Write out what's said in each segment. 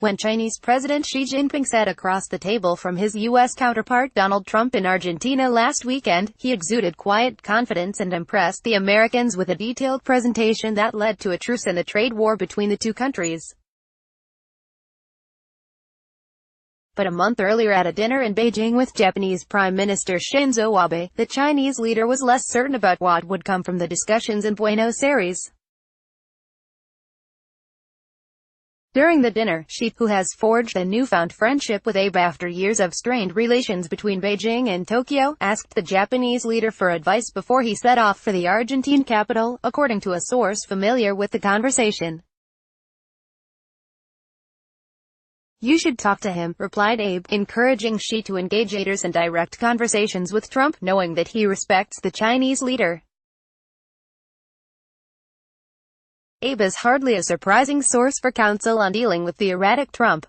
when Chinese President Xi Jinping sat across the table from his U.S. counterpart Donald Trump in Argentina last weekend, he exuded quiet confidence and impressed the Americans with a detailed presentation that led to a truce in the trade war between the two countries. But a month earlier at a dinner in Beijing with Japanese Prime Minister Shinzo Abe, the Chinese leader was less certain about what would come from the discussions in Buenos Aires. During the dinner, Xi, who has forged a newfound friendship with Abe after years of strained relations between Beijing and Tokyo, asked the Japanese leader for advice before he set off for the Argentine capital, according to a source familiar with the conversation. "You should talk to him," replied Abe, encouraging Xi to engage leaders in direct conversations with Trump, knowing that he respects the Chinese leader. Abe is hardly a surprising source for counsel on dealing with the erratic Trump.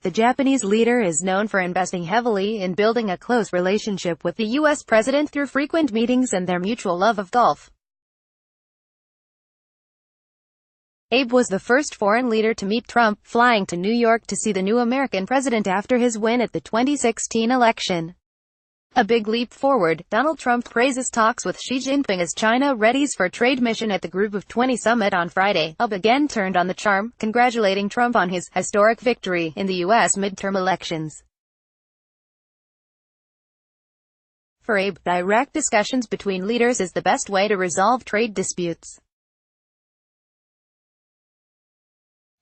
The Japanese leader is known for investing heavily in building a close relationship with the U.S. president through frequent meetings and their mutual love of golf. Abe was the first foreign leader to meet Trump, flying to New York to see the new American president after his win at the 2016 election. A big leap forward. Donald Trump praises talks with Xi Jinping as China readies for trade mission at the Group of 20 summit on Friday. Abe again turned on the charm, congratulating Trump on his historic victory in the U.S. midterm elections. For Abe, direct discussions between leaders is the best way to resolve trade disputes.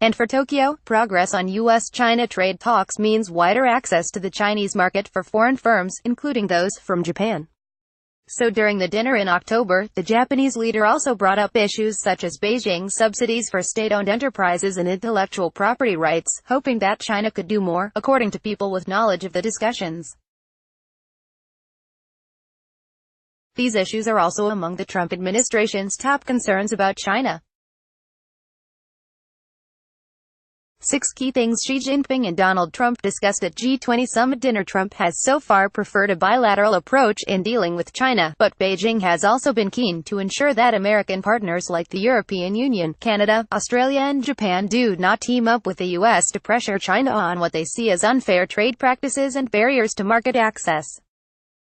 And for Tokyo, progress on U.S.-China trade talks means wider access to the Chinese market for foreign firms, including those from Japan. So during the dinner in October, the Japanese leader also brought up issues such as Beijing's subsidies for state-owned enterprises and intellectual property rights, hoping that China could do more, according to people with knowledge of the discussions. These issues are also among the Trump administration's top concerns about China. 6 key things Xi Jinping and Donald Trump discussed at G20 summit dinner. Trump has so far preferred a bilateral approach in dealing with China, but Beijing has also been keen to ensure that American partners like the European Union, Canada, Australia and Japan do not team up with the U.S. to pressure China on what they see as unfair trade practices and barriers to market access.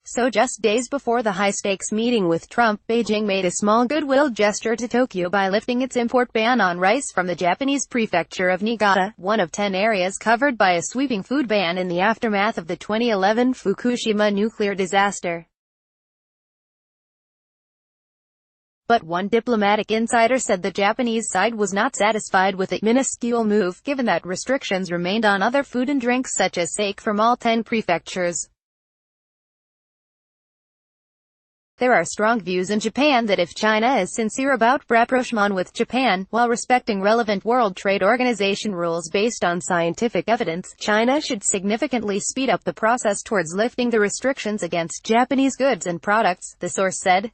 So just days before the high-stakes meeting with Trump, Beijing made a small goodwill gesture to Tokyo by lifting its import ban on rice from the Japanese prefecture of Niigata, one of 10 areas covered by a sweeping food ban in the aftermath of the 2011 Fukushima nuclear disaster. But one diplomatic insider said the Japanese side was not satisfied with the minuscule move, given that restrictions remained on other food and drinks such as sake from all 10 prefectures. There are strong views in Japan that if China is sincere about rapprochement with Japan, while respecting relevant World Trade Organization rules based on scientific evidence, China should significantly speed up the process towards lifting the restrictions against Japanese goods and products, the source said.